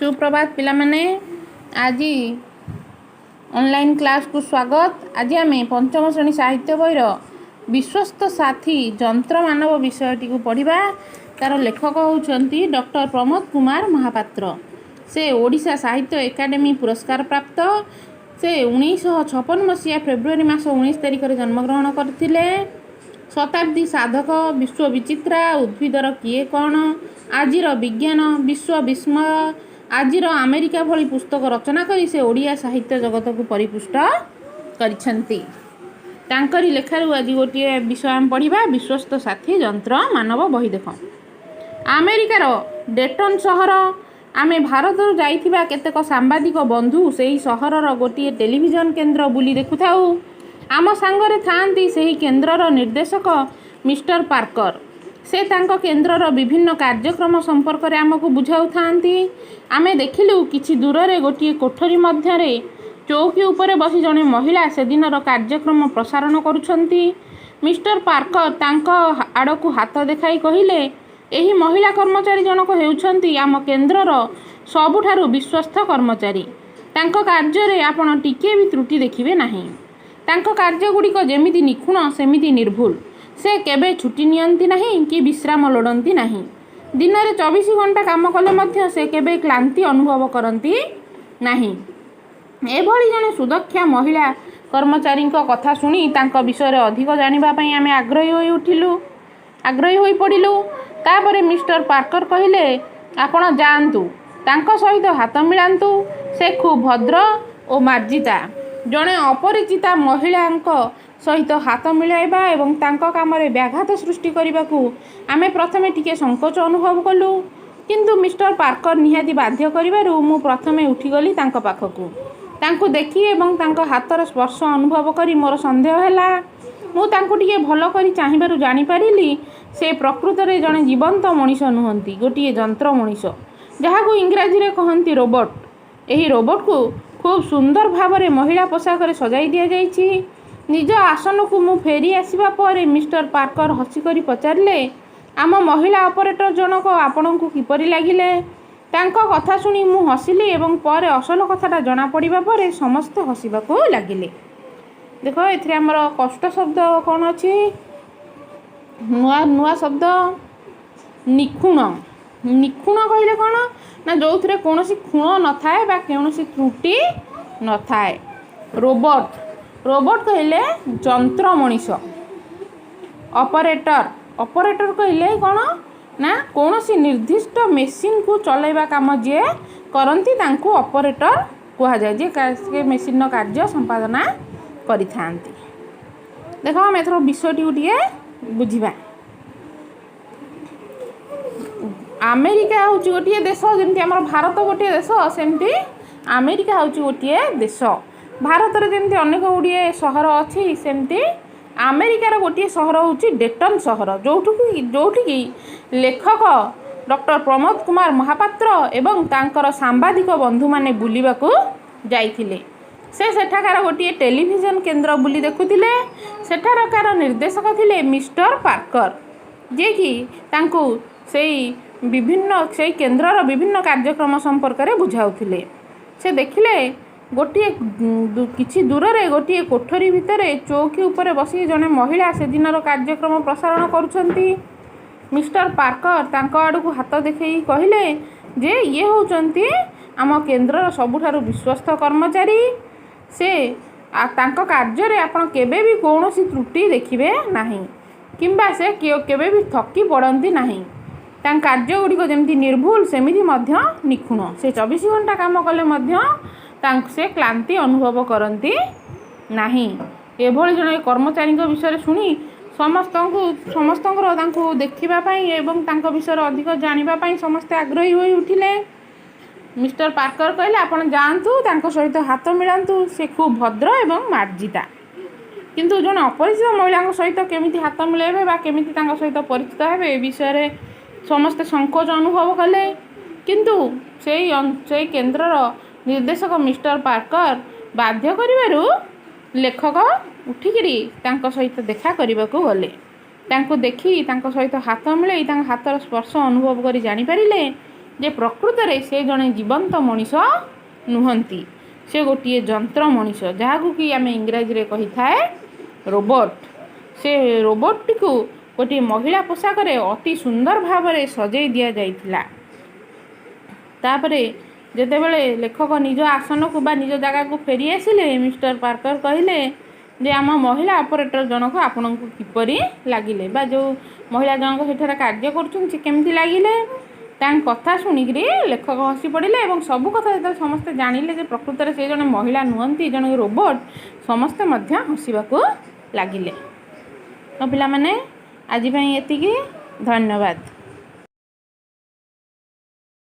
सुप्रभात पिला माने आज ऑनलाइन क्लास को स्वागत। आज आम पंचम श्रेणी साहित्य बहिर विश्वस्त साथी जंत्र मानव विषयटी को पढ़ा। तार लेखक होउछंती डॉक्टर प्रमोद कुमार महापात्र। से ओडिशा साहित्य एकाडेमी पुरस्कार प्राप्त। से 1956 मसीहा फेब्रुआरी मास 19 तारिख में जन्मग्रहण करथिले। शताब्दी साधक, विश्व विचित्रा, उद्भिदर किए कौन, आजिर विज्ञान, विश्व विस्मय, आजिर अमेरिका भली पुस्तक रचना करी से ओडिया साहित्य जगत को परिपुष्ट करिछंती। तांकरी लेखारू आज गोटे विषय आम पढ़ा विश्वस्त साथी जंत्र मानव बही। देख अमेरिकार डेटन सहर आमे भारत जाइथिबा केतेक सांबादिक बंधु से सहरर गोटे टेलीविजन केन्द्र बुली देखुथाऊ। आम सांगरे थांती सेही केन्द्रर निर्देशक मिस्टर पार्कर। से तांको केन्द्रर विभिन्न कार्यक्रम संपर्क में आमको बुझाऊ थांती। आमे देखिलु किछि दूर रे गोटे कोठरी मध्यरे चौकी उपरे बसी जने महिला से दिनर कार्यक्रम प्रसारण करुछंती। मिस्टर पार्कर तांको आड़कू हाथ देखाई कहिले, एही महिला कर्मचारी जनक हेउछंती आम केन्द्रर सबुठारु विश्वस्त कर्मचारी। तांको कार्य रे आपण टिके भी त्रुटि देखिबे नाही। तांको कार्य गुड़िक जेमिति निखुण सेमिति निर्भुल। से केबे छुट्टी नियंती नहीं कि विश्राम लोड़ती नहीं। दिन में 24 घंटा काम कले मध्य से केबे क्लांति अनुभव करती नहीं। एभली जने सुदक्षा महिला कर्मचारी कथा शुणी तांको विषय अधिक जानिबा आमे आग्रही होई पड़िलु। तापरे मिस्टर पार्कर कहिले, आपण जांतु तांको सहित हाथ मिलांतु। से खूब भद्र और मार्जिता। जड़े अपरिचिता महिला सहित हाथ मिलाइबा एवं तांको काम रे व्याघात सृष्टि करने को आमे प्रथमे टिके संकोच अनुभव कलु। किंतु मिस्टर पार्कर निहाती बाध्य करिबारु मु प्रथमे उठीगली तांको पाखकु। तांको देखी एवं तांको हाथर स्पर्श अनुभव करी मोर संदेह हैला। मु तांको टिके भल करी चाहिबारु जानि पारिली से प्रकृत रे जने जीवंत मनीष नुहंती, गोटे जंत्र मनीष जहाकू इंग्राजी रे कहंती रोबोट। एही रोबोट को खूब सुंदर भाव में महिला पोशाक रे सजाई दिया जाइछि। निज आसन को मु फेरी आसिबा परे मिस्टर पार्कर हसिकरी पचारिले, आम महिला ऑपरेटर जनक आपण को किपरि लागिले। तांको कथा शुणी मु हसिली एवं पर असल कथाटा जना पड़िबा परे समस्त हसिबाको लागिले। देखो एथरे हमर कष्ट शब्द कौन अछि, नुआ नुआ शब्द निखुण। निखुण कहले कौन ना जो कौनसी खुण न थाए बा कौनसी त्रुटि न थाए। रोबोट, रोबोट कहले जंत्र मनीष। ऑपरेटर, ऑपरेटर कहले कौन ना कौनसी निर्दिष्ट मेसीन को चलाइबा काम जे करंती तांको ऑपरेटर कहा जाए, जे मेसीन कार्य संपादना करि थांती। देखो हम एथरो विषयटी गोटे बुझिबा। अमेरिका हूँ गोटे देश, जमी आम भारत गोटे देश सेमती अमेरिका हूँ गोटे देश। भारत में जमी अनेक गुड़िए सहर अच्छी सेमती अमेरिकार गोटे सहर हूँ डेटन सहर, जोठी लेखक डॉक्टर प्रमोद कुमार महापात्र एवं तांकर सांबादिक बंधु माने बुलिबाकू जाइथिले। से सेठाकार गोटे टेलीविजन केन्द्र बुली देखुथिले। सेठारकार निर्देशक थिले मिस्टर पार्कर, जे कि तांकू सेई विभिन्न से केन्द्रर विभिन्न कार्यक्रम संपर्क में बुझाउथिले। से देखिले गोटे किछि दूर रे गोटे कोठरी भितर चौकी उपरे बसी जने महिला से दिनर कार्यक्रम प्रसारण करुछंती। मिस्टर पार्कर तांको आड़कू हाथ देखई कहिले जे ये होउचंती आम केन्द्रर सबुठारु विश्वस्त कर्मचारी। से तांको कार्य रे आपण केबे भी कौनसी त्रुटि देखिबे नाही किंबा से केबे भी थकी पड़ती नाही। तांक कार्य गुड़िक जमी निर्भुल सेमिति मध्य निखुण। से 24 घंटा काम कले मध्य से क्लांति अनुभव करती नाही। एभली जने कर्मचारी विषय शुणी समस्तंकर देखा एवं तांको विषय अधिक जानापी समस्ते आग्रही हो उठिले। मिस्टर पार्कर कहले, आपण जातु तांको सहित हाथ मिलांतु। से खूब भद्र एवं मार्जिता। किंतु जने अपरिचित महिला सहित केमिति हाथ मिलाइबे बा केमिति तांको सहित परिचित हेबे विषय समस्ते संकोच अनुभव कले। किंतु से केन्द्रर निर्देशक मिस्टर पार्कर बाध्य करिबारु लेखक उठिकिरी तांको सहित देखा करबाकू गले। तांको देखी तांको सहित हाथ मिलाई तांको हाथर स्पर्श अनुभव करी जानि पारिले ଯେ ପ୍ରକୃତରେ ସେ ଜଣେ ଜୀବନ୍ତ ମଣିଷ ନୁହନ୍ତି, ସେ ଗୋଟିଏ ଯନ୍ତ୍ର ମଣିଷ, ଯାହାକୁ କି ଆମେ ଇଂରାଜୀରେ କହିଥାଏ ରୋବୋଟ୍। ସେ ରୋବୋଟ୍ଟିକୁ ଗୋଟିଏ ମହିଳା ପୋଷାକରେ ଅତି ସୁନ୍ଦର ଭାବରେ ସଜେଇ ଦିଆଯାଇଥିଲା। ତାପରେ ଯେତେବେଳେ ଲେଖକ ନିଜ ଆସନକୁ ବା ନିଜ ଜାଗାକୁ ଫେରି ଆସିଲେ, ମିଷ୍ଟର ପାର୍କର କହିଲେ ଯେ ଆମ ମହିଳା ଅପରେଟର ଜଣକ ଆପଣଙ୍କୁ କିପରି ଲାଗିଲେ, ବା ଯେଉଁ ମହିଳା ଜଣକ ସେଠାରେ କାର୍ଯ୍ୟ କରୁଛନ୍ତି ସେ କେମିତି ଲାଗିଲେ। ତାଙ୍କ କଥା ଶୁଣିକିରି ଲେଖକ ହସି ପଡ଼ିଲେ ଏବଂ ସବୁ କଥା ଯେତେବେଳେ ସମସ୍ତେ ଜାଣିଲେ ଯେ ପ୍ରକୃତରେ ସେ ଜଣେ ମହିଳା ନୁହନ୍ତି, ଜଣେ ରୋବୋଟ୍, ସମସ୍ତେ ମଧ୍ୟ ହସିବାକୁ ଲାଗିଲେ। ତ ପିଲାମାନେ ଆଜି ପାଇଁ ଏତିକି, ଧନ୍ୟବାଦ।